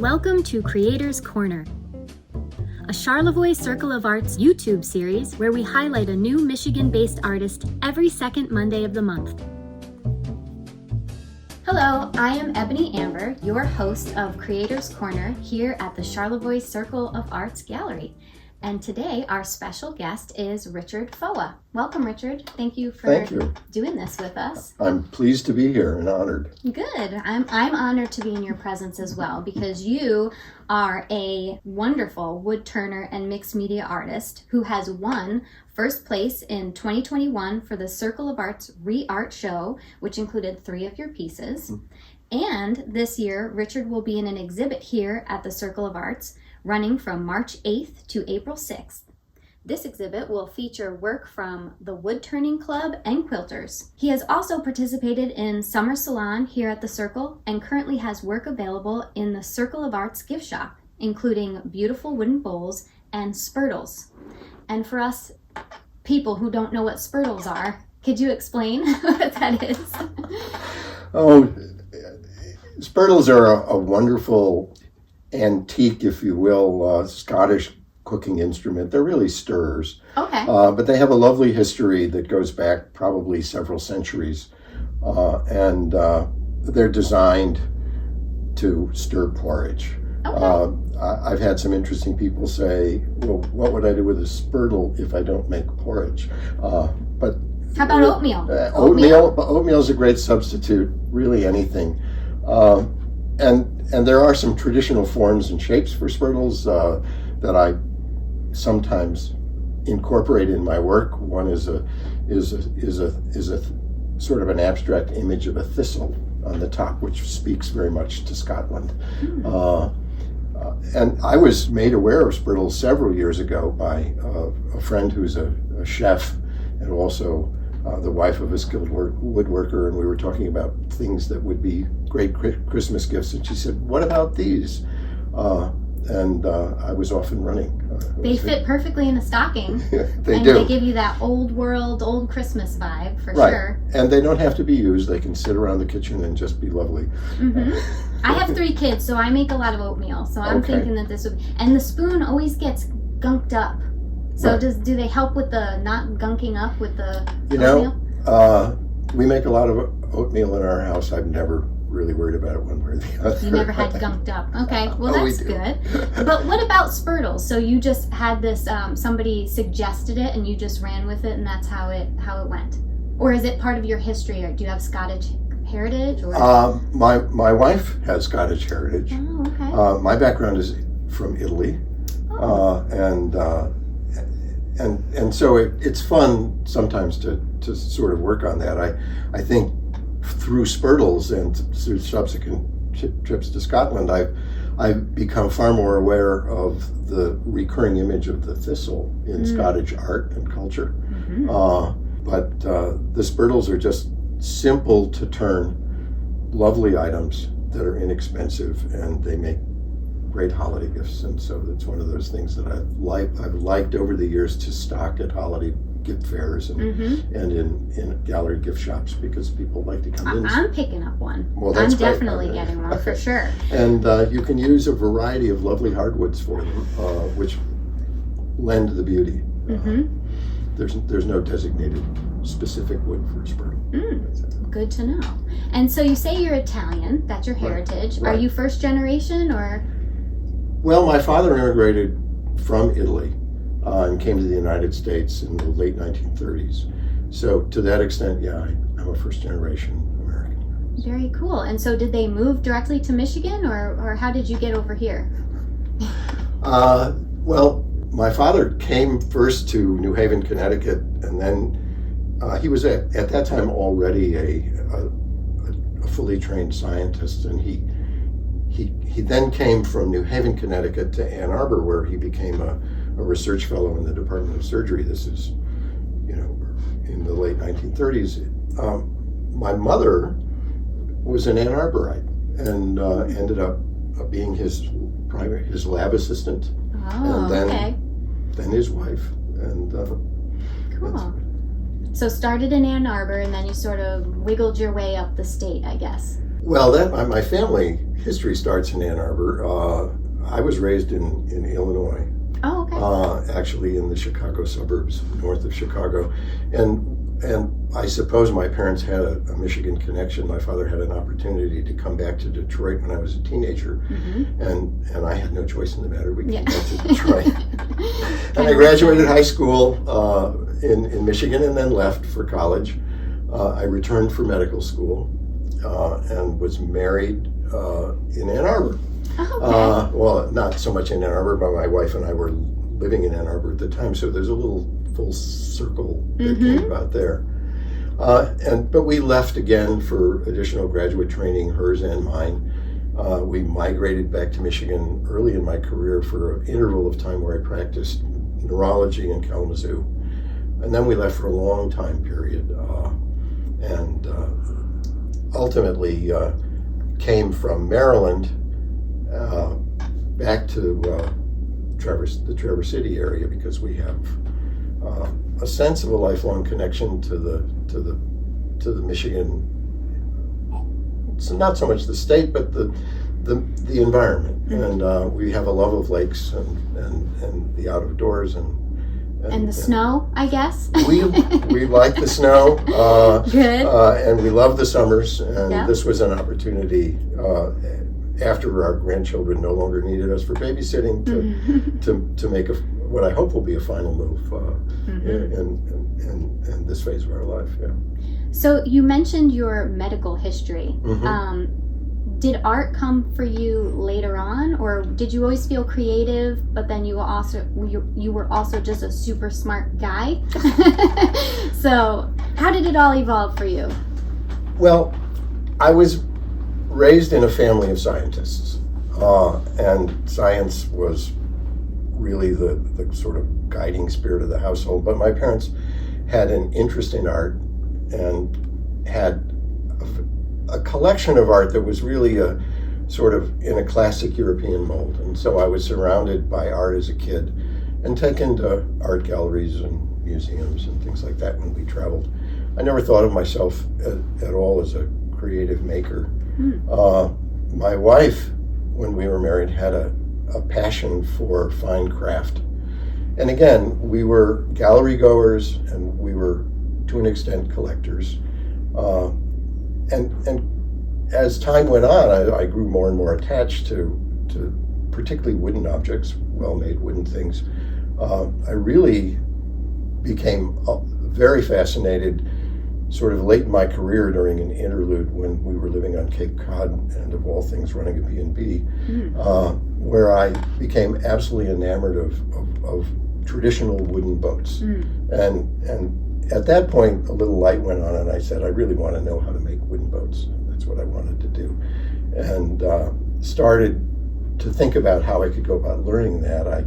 Welcome to Creators Corner, a Charlevoix Circle of Arts YouTube series where we highlight a new Michigan-based artist every second Monday of the month. Hello, I am Ebony Amber, your host of Creators Corner here at the Charlevoix Circle of Arts Gallery. And today our special guest is Richard Foa. Welcome, Richard. Thank you for doing this with us. I'm pleased to be here and honored. Good. I'm honored to be in your presence as well because you are a wonderful wood turner and mixed media artist who has won first place in 2021 for the Circle of Arts Re-Art Show, which included 3 of your pieces. And this year, Richard will be in an exhibit here at the Circle of Arts running from March 8th to April 6th. This exhibit will feature work from the Wood Turning Club and quilters. He has also participated in Summer Salon here at the Circle and currently has work available in the Circle of Arts gift shop, including beautiful wooden bowls and spurtles. And for us people who don't know what spurtles are, could you explain what that is? Spurtles are a wonderful antique, if you will, Scottish cooking instrument. They're really stirrers. Okay. But they have a lovely history that goes back probably several centuries. And they're designed to stir porridge. Okay. I've had some interesting people say, well, what would I do with a spurtle if I don't make porridge? But how about oatmeal? Oatmeal is a great substitute, really anything. And there are some traditional forms and shapes for spurtles that I sometimes incorporate in my work. One is a sort of an abstract image of a thistle on the top, which speaks very much to Scotland. And I was made aware of spurtles several years ago by a friend who's a chef and also the wife of a skilled woodworker, and we were talking about things that would be great Christmas gifts, and she said, what about these? And I was off and running. They fit perfectly in a stocking. They do. They give you that old world, old Christmas vibe, for sure. And they don't have to be used. They can sit around the kitchen and just be lovely. I have 3 kids, so I make a lot of oatmeal, so I'm thinking that this would... And the spoon always gets gunked up. So do they help with the not gunking up with the oatmeal? We make a lot of oatmeal in our house. I've never really worried about it one way or the other. You never had gunked up. Okay, well that's good. But what about spurtles? So you just had this, somebody suggested it and you just ran with it and that's how it went? Or is it part of your history, or do you have Scottish heritage? Or? My wife has Scottish heritage. Oh, okay. My background is from Italy. And so it's fun sometimes to sort of work on that. I think through spurtles and through subsequent trips to Scotland, I've become far more aware of the recurring image of the thistle in Scottish art and culture. But the spurtles are just simple to turn, lovely items that are inexpensive, and they make great holiday gifts, and so it's one of those things that I've liked over the years to stock at holiday gift fairs and in gallery gift shops, because people like to come in. I'm picking up one. Well, that's I'm great. definitely getting one for sure. And you can use a variety of lovely hardwoods for them, which lend the beauty. There's no designated specific wood for a spurtle. Good to know. And so you say you're Italian. That's your heritage. Right. Are you first generation or? Well, my father immigrated from Italy and came to the United States in the late 1930s. So to that extent, yeah, I'm a first generation American. Very cool. And so did they move directly to Michigan, or how did you get over here? Well, my father came first to New Haven, Connecticut, and then he was at that time already a fully trained scientist, and he then came from New Haven, Connecticut to Ann Arbor, where he became a research fellow in the Department of Surgery. This is, in the late 1930s. My mother was an Ann Arborite and ended up being his lab assistant. Oh, then his wife. And cool. So started in Ann Arbor, and then you sort of wiggled your way up the state, I guess. Well, my family history starts in Ann Arbor. I was raised in Illinois. Oh, okay. Actually in the Chicago suburbs, north of Chicago. And I suppose my parents had a Michigan connection. My father had an opportunity to come back to Detroit when I was a teenager. Mm-hmm. And I had no choice in the matter. We came Yeah. back to Detroit. And I graduated high school in Michigan and then left for college. I returned for medical school and was married in Ann Arbor. Oh, okay. Well, not so much in Ann Arbor, but my wife and I were living in Ann Arbor at the time, so there's a little full circle that came about there. But we left again for additional graduate training, hers and mine. We migrated back to Michigan early in my career for an interval of time where I practiced neurology in Kalamazoo. And then we left for a long time period and ultimately came from Maryland back to the Traverse City area because we have a sense of a lifelong connection to the Michigan. It's not so much the state, but the environment, and we have a love of lakes and the out of doors And the snow, I guess. we like the snow. Good. And we love the summers. And Yeah. this was an opportunity after our grandchildren no longer needed us for babysitting to make what I hope will be a final move in this phase of our life. Yeah. So you mentioned your medical history. Mm-hmm. Did art come for you later on, or did you always feel creative? But then you were also just a super smart guy. So how did it all evolve for you? Well, I was raised in a family of scientists, and science was really the sort of guiding spirit of the household. But my parents had an interest in art and had a collection of art that was really a sort of in a classic European mold. And so I was surrounded by art as a kid and taken to art galleries and museums and things like that when we traveled. I never thought of myself at all as a creative maker. My wife, when we were married, had a passion for fine craft. And again, we were gallery goers and we were, to an extent, collectors. And as time went on, I grew more and more attached to particularly wooden objects, well-made wooden things. I really became very fascinated sort of late in my career during an interlude when we were living on Cape Cod and of all things running a B&B, where I became absolutely enamored of traditional wooden boats. And at that point, a little light went on, and I said, I really want to know how to make wooden boats. That's what I wanted to do. And started to think about how I could go about learning that.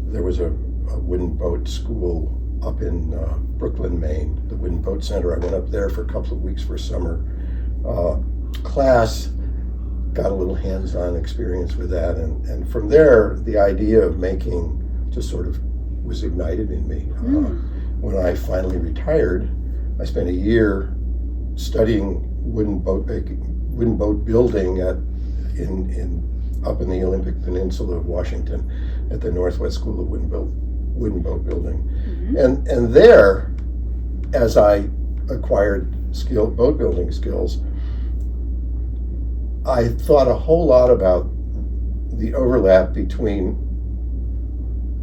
There was a wooden boat school up in Brooklyn, Maine, the Wooden Boat Center. I went up there for a couple of weeks for summer class, got a little hands-on experience with that. And from there, the idea of making just sort of was ignited in me. When I finally retired, I spent a year studying wooden boat building up in the Olympic Peninsula of Washington at the Northwest School of Wooden Boat Building. And there, as I acquired boat building skills, I thought a whole lot about the overlap between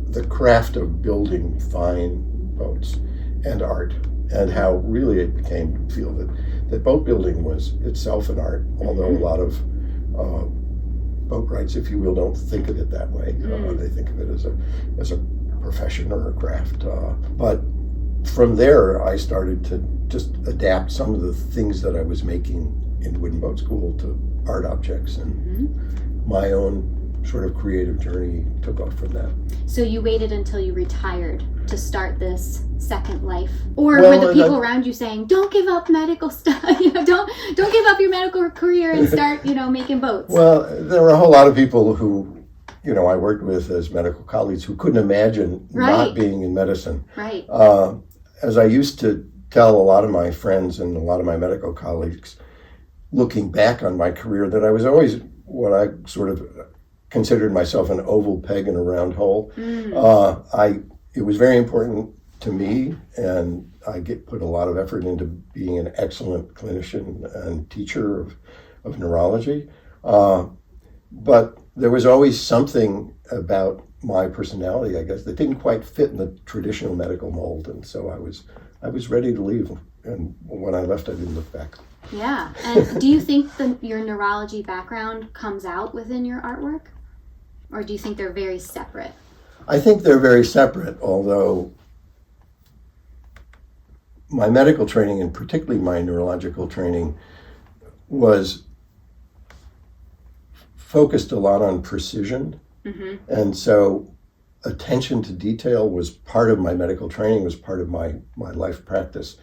the craft of building fine boats and art, and how really it became to feel that boat building was itself an art, although a lot of boatwrights, if you will, don't think of it that way. They think of it as a profession or a craft. But from there, I started to just adapt some of the things that I was making in Wooden Boat School to art objects, and my own sort of creative journey took off from that. So you waited until you retired to start this second life, or were the people around you saying, "Don't give up medical stuff. Don't give up your medical career and start, making boats"? Well, there were a whole lot of people who, I worked with as medical colleagues who couldn't imagine not being in medicine. Right. As I used to tell a lot of my friends and a lot of my medical colleagues, looking back on my career, that I was always what I sort of considered myself an oval peg in a round hole. It was very important to me, and I put a lot of effort into being an excellent clinician and teacher of neurology. But there was always something about my personality, I guess, that didn't quite fit in the traditional medical mold, and so I was ready to leave. And when I left, I didn't look back. Yeah. And do you think your neurology background comes out within your artwork? Or do you think they're very separate? I think they're very separate, although my medical training, and particularly my neurological training, was focused a lot on precision. And so attention to detail was part of my medical training, was part of my life practice.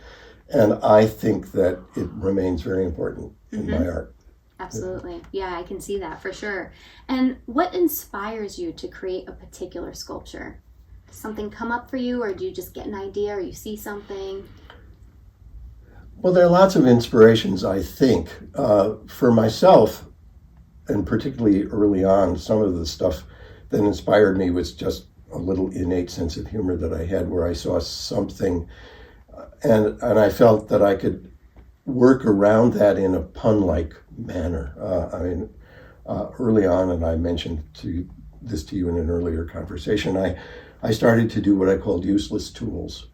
And I think that it remains very important in my art. Absolutely. Yeah, I can see that for sure. And what inspires you to create a particular sculpture? Does something come up for you, or do you just get an idea, or you see something? Well, there are lots of inspirations, I think. For myself, and particularly early on, some of the stuff that inspired me was just a little innate sense of humor that I had, where I saw something and I felt that I could work around that in a pun-like manner. Early on, and I mentioned this to you in an earlier conversation, I started to do what I called useless tools.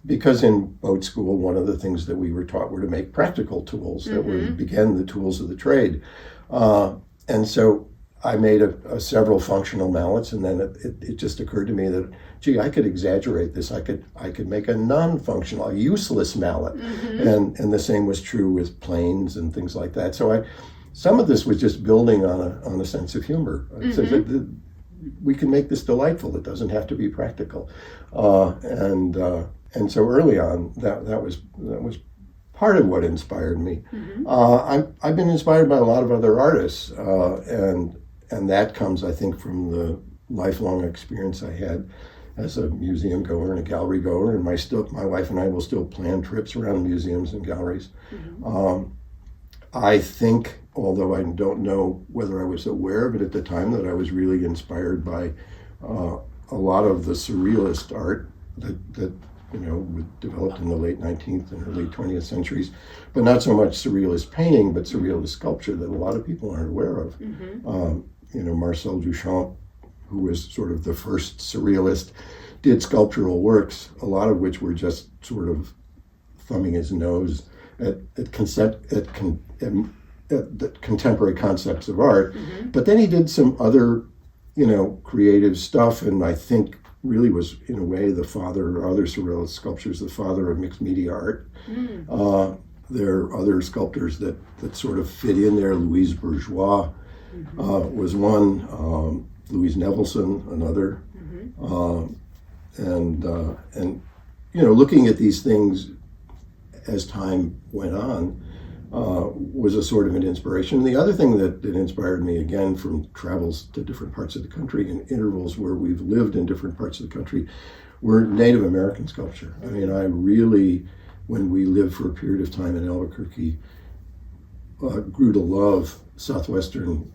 Because in boat school, one of the things that we were taught were to make practical tools that would begin the tools of the trade. And so I made several functional mallets, and then it just occurred to me that, gee, I could exaggerate this. I could make a non-functional, a useless mallet. And the same was true with planes and things like that. So some of this was just building on a sense of humor. So that we can make this delightful. It doesn't have to be practical. And so early on, that was part of what inspired me. I've been inspired by a lot of other artists, and that comes, I think, from the lifelong experience I had as a museum goer and a gallery goer. And my wife and I will still plan trips around museums and galleries. I think, although I don't know whether I was aware of it at the time, that I was really inspired by a lot of the surrealist art that developed in the late 19th and early 20th centuries, but not so much surrealist painting, but surrealist sculpture that a lot of people aren't aware of. Marcel Duchamp, who was sort of the first surrealist, did sculptural works, a lot of which were just sort of thumbing his nose at contemporary concepts of art. But then he did some other, creative stuff, and I think really was, in a way, the father, or other surrealist sculptures, the father of mixed media art. There are other sculptors that sort of fit in there. Louise Bourgeois was one, Louise Nevelson another. Looking at these things as time went on was a sort of an inspiration. The other thing that inspired me, again, from travels to different parts of the country and intervals where we've lived in different parts of the country, were Native American sculpture. I mean, I really, when we lived for a period of time in Albuquerque, grew to love Southwestern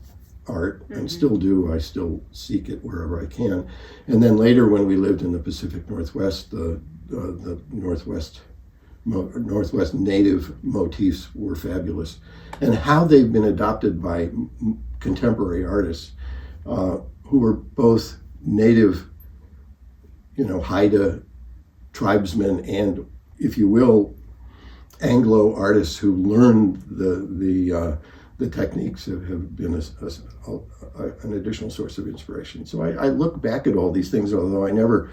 art, and still do. I still seek it wherever I can. And then later, when we lived in the Pacific Northwest, the Northwest native motifs were fabulous. And how they've been adopted by contemporary artists who were both native, Haida tribesmen and, if you will, Anglo artists who learned the techniques have been an additional source of inspiration. So I look back at all these things, although I never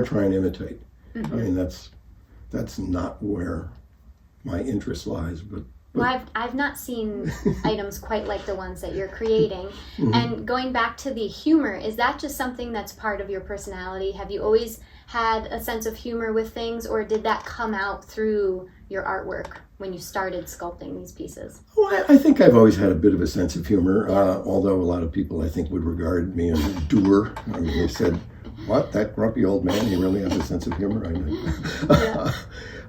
try and imitate. I mean, that's not where my interest lies. But well, I've not seen items quite like the ones that you're creating. And going back to the humor, is that just something that's part of your personality? Have you always had a sense of humor with things, or did that come out through your artwork when you started sculpting these pieces? Well, I think I've always had a bit of a sense of humor, although a lot of people, I think, would regard me as a doer. I mean, they said, "What, that grumpy old man, he really has a sense of humor?" I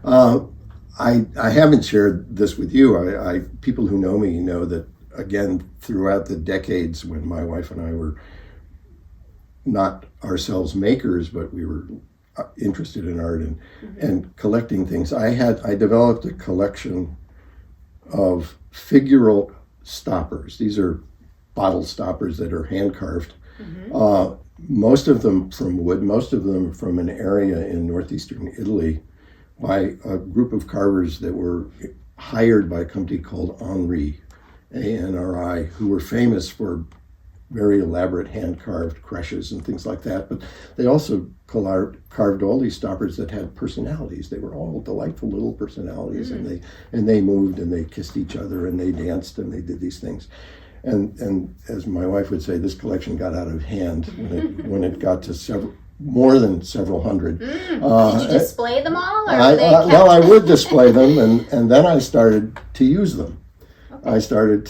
know. I haven't shared this with you. People who know me know that, again, throughout the decades when my wife and I were not ourselves makers, but we were interested in art and collecting things, I developed a collection of figural stoppers. These are bottle stoppers that are hand carved. Most of them from wood, most of them from an area in northeastern Italy by a group of carvers that were hired by a company called Henri, ANRI, who were famous for very elaborate hand-carved creches and things like that. But they also carved all these stoppers that had personalities. They were all delightful little personalities, and they moved and they kissed each other and they danced and they did these things. And as my wife would say, this collection got out of hand when it got to more than several hundred. Did you display them all? Or well, I would display them, and then I started to use them. Okay. I started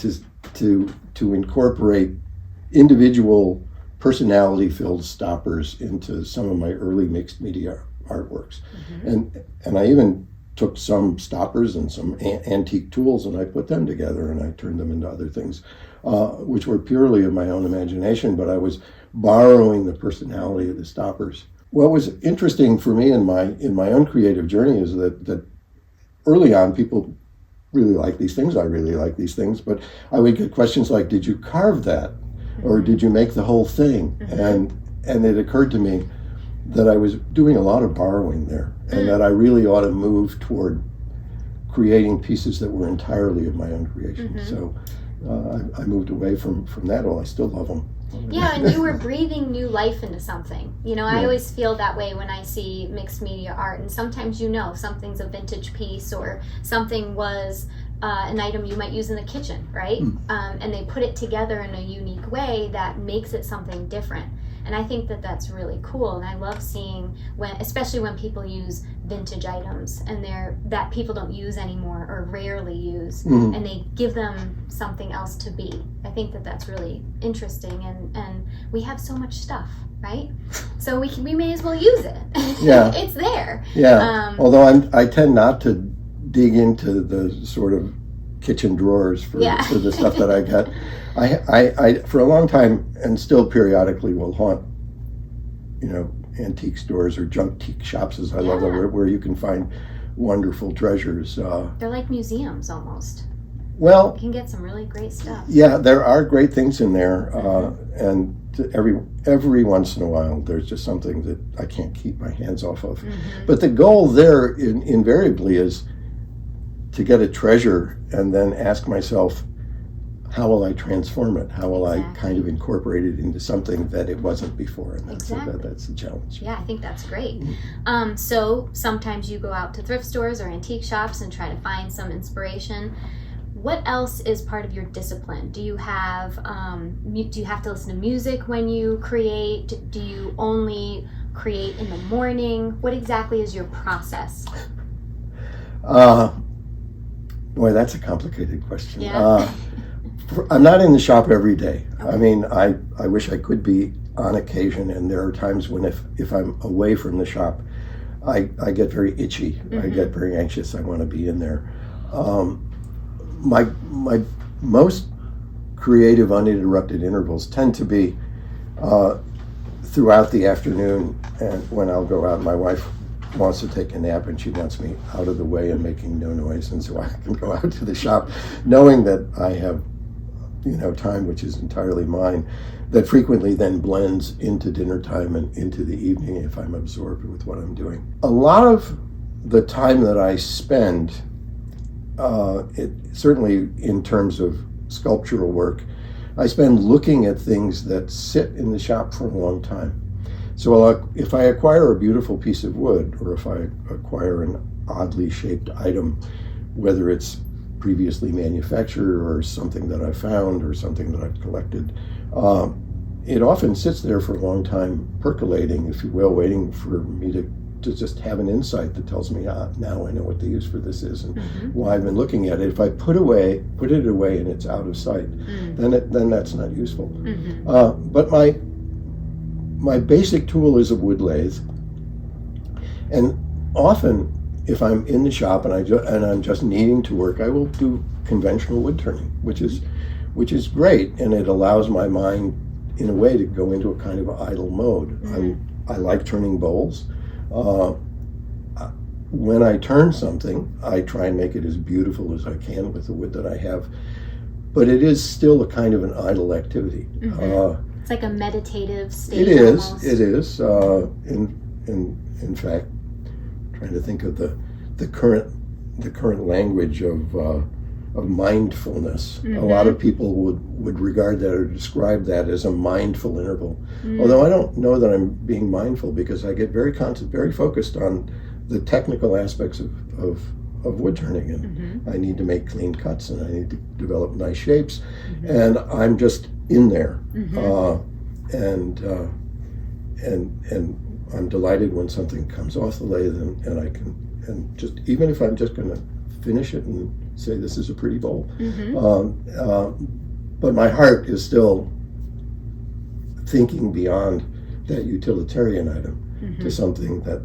to incorporate individual personality-filled stoppers into some of my early mixed media artworks. And I even took some stoppers and some antique tools and I put them together and I turned them into other things, which were purely of my own imagination, but I was borrowing the personality of the stoppers. What was interesting for me in my own creative journey is that early on people really like these things, I really like these things, but I would get questions like, did you carve that? Or did you make the whole thing? And it occurred to me that I was doing a lot of borrowing there, and that I really ought to move toward creating pieces that were entirely of my own creation. So I moved away from that. Well, I still love them. Yeah, and you were breathing new life into something. I always feel that way when I see mixed media art, and sometimes something's a vintage piece or something was an item you might use in the kitchen, right? And they put it together in a unique way that makes it something different. And I think that that's really cool, and I love seeing especially when people use vintage items and that people don't use anymore or rarely use, and they give them something else to be. I think that that's really interesting, and we have so much stuff, right? So we may as well use it. Yeah, it's there. Yeah. Although I tend not to dig into the sort of kitchen drawers for the stuff that I get. I for a long time and still periodically will haunt, antique stores or junk-tique shops, as I love them, where you can find wonderful treasures. They're like museums almost. Well, you can get some really great stuff. Yeah, there are great things in there, and every once in a while there's just something that I can't keep my hands off of. But the goal there invariably is to get a treasure and then ask myself, how will I transform it? How will I kind of incorporate it into something that it wasn't before? And that's the challenge. Yeah, I think that's great. So sometimes you go out to thrift stores or antique shops and try to find some inspiration. What else is part of your discipline? Do you have to listen to music when you create? Do you only create in the morning? What exactly is your process? Boy, that's a complicated question. Yeah. I'm not in the shop every day. Okay. I mean, I wish I could be on occasion, and there are times when if I'm away from the shop, I get very itchy. I get very anxious. I want to be in there. My most creative, uninterrupted intervals tend to be throughout the afternoon, and when I'll go out, my wife wants to take a nap and she wants me out of the way and making no noise, and so I can go out to the shop knowing that I have time which is entirely mine, that frequently then blends into dinner time and into the evening if I'm absorbed with what I'm doing. A lot of the time that I spend, certainly in terms of sculptural work, I spend looking at things that sit in the shop for a long time. So if I acquire a beautiful piece of wood, or if I acquire an oddly shaped item, whether it's previously manufactured or something that I found or something that I've collected, it often sits there for a long time, percolating, if you will, waiting for me to just have an insight that tells me, now I know what the use for this is and why I've been looking at it. If I put it away and it's out of sight, then that's not useful. But my basic tool is a wood lathe, and often if I'm in the shop and I'm just needing to work, I will do conventional wood turning, which is great, and it allows my mind in a way to go into a kind of idle mode. I like turning bowls. When I turn something, I try and make it as beautiful as I can with the wood that I have, but it is still a kind of an idle activity. It's like a meditative state. It is. Almost. It is. In fact, trying to think of the current language of mindfulness. A lot of people would regard that or describe that as a mindful interval. Although I don't know that I'm being mindful, because I get very focused on the technical aspects of wood turning, and I need to make clean cuts, and I need to develop nice shapes, and I'm just in there. And I'm delighted when something comes off the lathe, and I can, and just, even if I'm just going to finish it and say this is a pretty bowl, but my heart is still thinking beyond that utilitarian item to something that,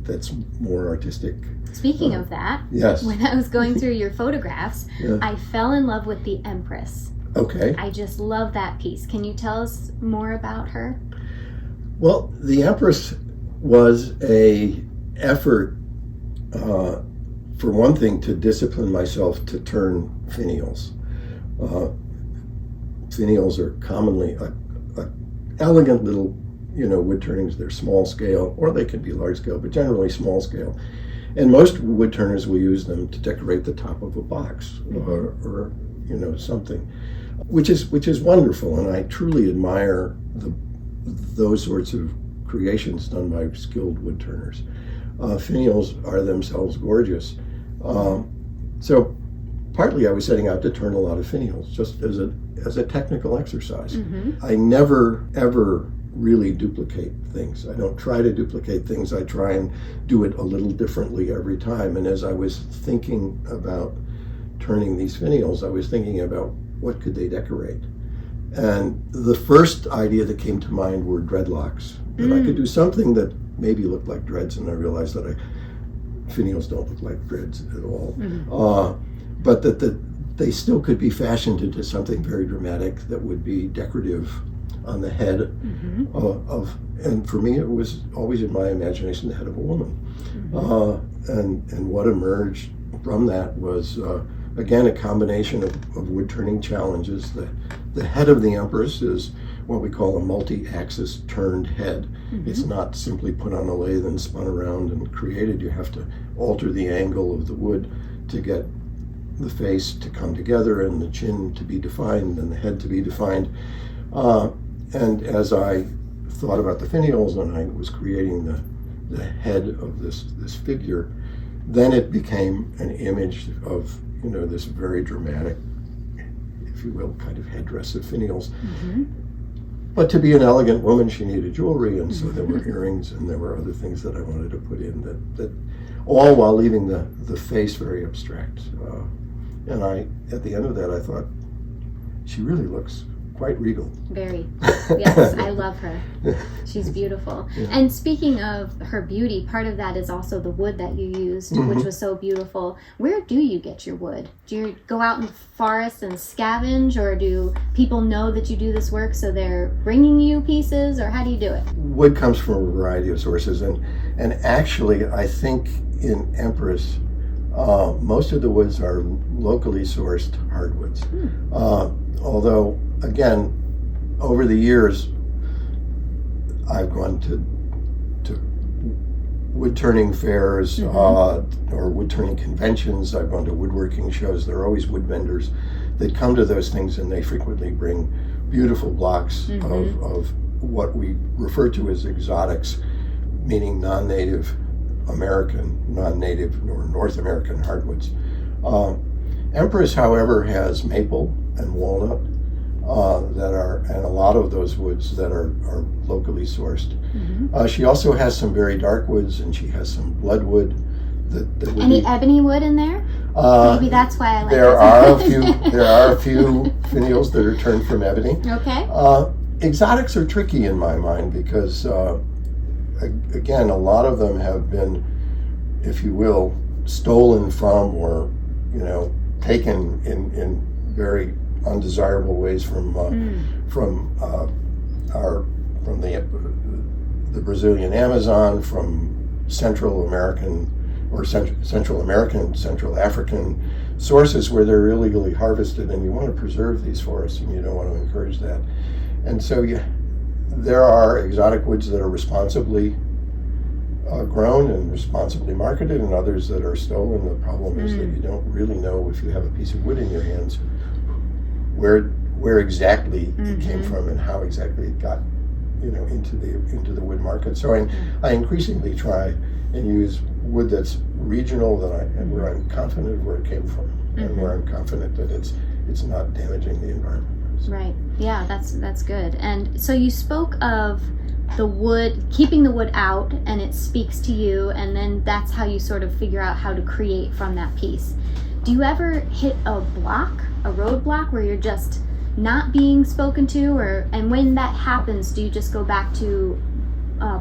that's more artistic. Speaking of that, yes, when I was going through your photographs, I fell in love with the Empress. Okay. I just love that piece. Can you tell us more about her? Well, the Empress was a effort, for one thing, to discipline myself to turn finials. Finials are commonly a elegant little, wood turnings. They're small scale, or they can be large scale, but generally small scale. And most wood turners will use them to decorate the top of a box or something, which is wonderful, and I truly admire those sorts of creations done by skilled wood turners. Finials are themselves gorgeous. So partly I was setting out to turn a lot of finials just as a technical exercise. I never ever really duplicate things. I don't try to duplicate things. I try and do it a little differently every time. And as I was thinking about turning these finials, I was thinking about what could they decorate. And the first idea that came to mind were dreadlocks. That I could do something that maybe looked like dreads, and I realized that finials don't look like dreads at all. But that they still could be fashioned into something very dramatic that would be decorative on the head and for me it was always in my imagination the head of a woman. And what emerged from that was again a combination of wood turning challenges. The head of the Empress is what we call a multi-axis turned head. It's not simply put on a lathe and spun around and created. You have to alter the angle of the wood to get the face to come together and the chin to be defined and the head to be defined. And as I thought about the finials and I was creating the head of this figure, then it became an image of this very dramatic, if you will, kind of headdress of finials. But to be an elegant woman, she needed jewelry, and so there were earrings and there were other things that I wanted to put in that all while leaving the face very abstract. And at the end of that, I thought, she really looks quite regal. Very. Yes, I love her. She's beautiful. And speaking of her beauty, part of that is also the wood that you used, which was so beautiful. Where do you get your wood? Do you go out in the forest and scavenge, or do people know that you do this work so they're bringing you pieces, or how do you do it? Wood comes from a variety of sources, and actually I think in Empress most of the woods are locally sourced hardwoods. Although, again, over the years, I've gone to wood turning fairs or wood turning conventions. I've gone to woodworking shows. There are always wood vendors that come to those things, and they frequently bring beautiful blocks of what we refer to as exotics, meaning non-native American, non-native or North American hardwoods. Empress, however, has maple and walnut and a lot of those woods that are locally sourced. She also has some very dark woods, and she has some bloodwood. Any ebony wood in there? Maybe that's why I like there it. There are a few finials that are turned from ebony. Okay. Exotics are tricky in my mind because, again, a lot of them have been if you will, stolen from or, taken in very undesirable ways from the Brazilian Amazon, from Central American, Central African sources where they're illegally harvested, and you want to preserve these forests and you don't want to encourage that. And so there are exotic woods that are responsibly grown and responsibly marketed, and others that are stolen. The problem is that you don't really know, if you have a piece of wood in your hands, where exactly it came from and how exactly it got into the wood market. So I increasingly try and use wood that's regional, and where I'm confident of where it came from, and where I'm confident that it's not damaging the environment. Right. Yeah, that's good. And so you spoke of the wood, keeping the wood out, and it speaks to you, and then that's how you sort of figure out how to create from that piece. Do you ever hit a roadblock where you're just not being spoken to, and when that happens, do you just go back to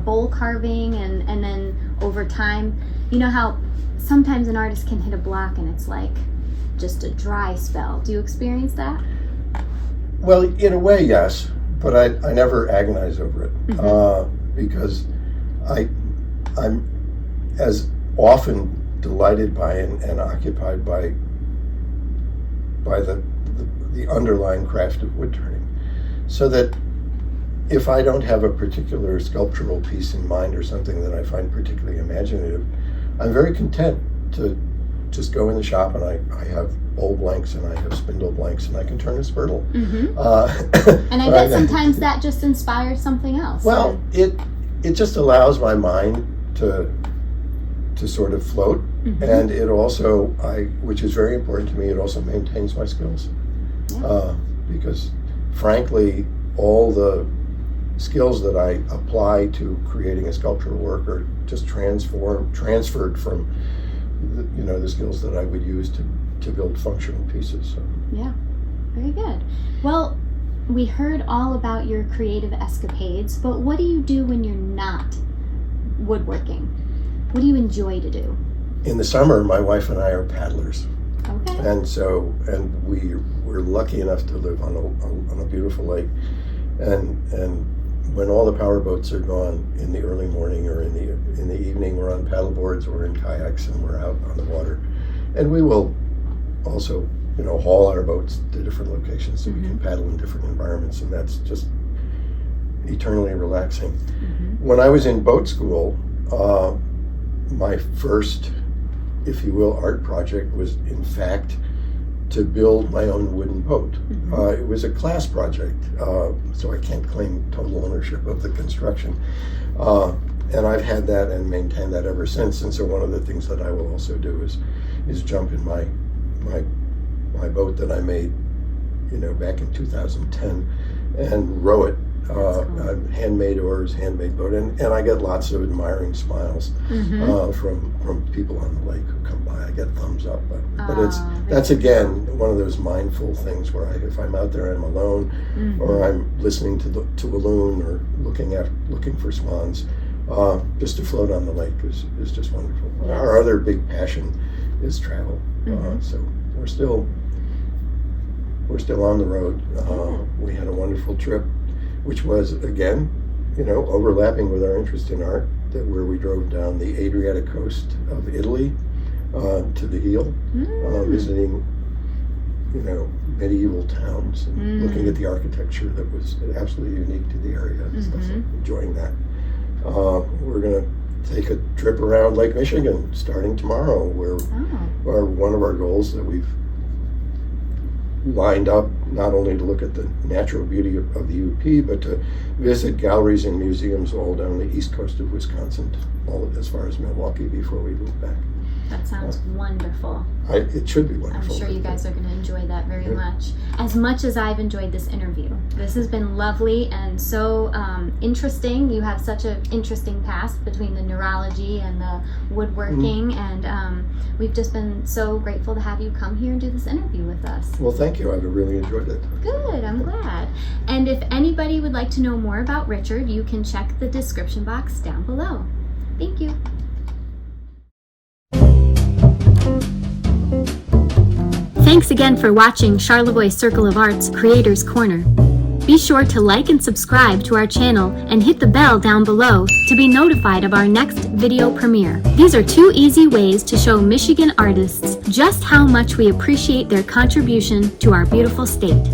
bowl carving and then over time, you know how sometimes an artist can hit a block and it's like just a dry spell? Do you experience that? Well, in a way, yes, but I never agonize over it because I'm as often delighted by and occupied by the underlying craft of wood turning, so that if I don't have a particular sculptural piece in mind or something that I find particularly imaginative, I'm very content to just go in the shop, and I have bowl blanks and I have spindle blanks, and I can turn a spurtle. And I bet sometimes that just inspires something else. Well, it just allows my mind to sort of float, and it also, which is very important to me, it also maintains my skills. Because frankly, all the skills that I apply to creating a sculptural work are just transferred from the skills that I would use to build functional pieces. So. Yeah, very good. Well, we heard all about your creative escapades, but what do you do when you're not woodworking? What do you enjoy to do? In the summer, my wife and I are paddlers. Okay. And we're lucky enough to live on a beautiful lake, and when all the power boats are gone in the early morning or in the evening, we're on paddle boards or in kayaks, and we're out on the water, and we will also haul our boats to different locations so we can paddle in different environments, and that's just eternally relaxing. When I was in boat school, my first, if you will, art project was in fact to build my own wooden boat. It was a class project, so I can't claim total ownership of the construction. And I've had that and maintained that ever since. And so one of the things that I will also do is jump in my boat that I made, back in 2010, and row it. Handmade oars, handmade boat, and I get lots of admiring smiles from people on the lake who come by. I get thumbs up, but that's again one of those mindful things where if I'm out there and I'm alone, or I'm listening to a loon or looking for swans, just to float on the lake is just wonderful. Yes. Our other big passion is travel, so we're still on the road. We had a wonderful trip, which was, again, overlapping with our interest in art, where we drove down the Adriatic coast of Italy to the Heel, visiting, medieval towns and looking at the architecture that was absolutely unique to the area and stuff, so enjoying that. We're going to take a trip around Lake Michigan starting tomorrow, where one of our goals that we've lined up, not only to look at the natural beauty of the UP, but to visit galleries and museums all down the east coast of Wisconsin, all as far as Milwaukee, before we move back. That sounds wonderful. It should be wonderful. I'm sure you guys are going to enjoy that very much. As much as I've enjoyed this interview. This has been lovely and so interesting. You have such an interesting past between the neurology and the woodworking, and we've just been so grateful to have you come here and do this interview with us. Well, thank you. I've really enjoyed it. Good, I'm glad. And if anybody would like to know more about Richard, you can check the description box down below. Thank you. Thanks again for watching Charlevoix Circle of Arts Creators Corner. Be sure to like and subscribe to our channel and hit the bell down below to be notified of our next video premiere. These are 2 easy ways to show Michigan artists just how much we appreciate their contribution to our beautiful state.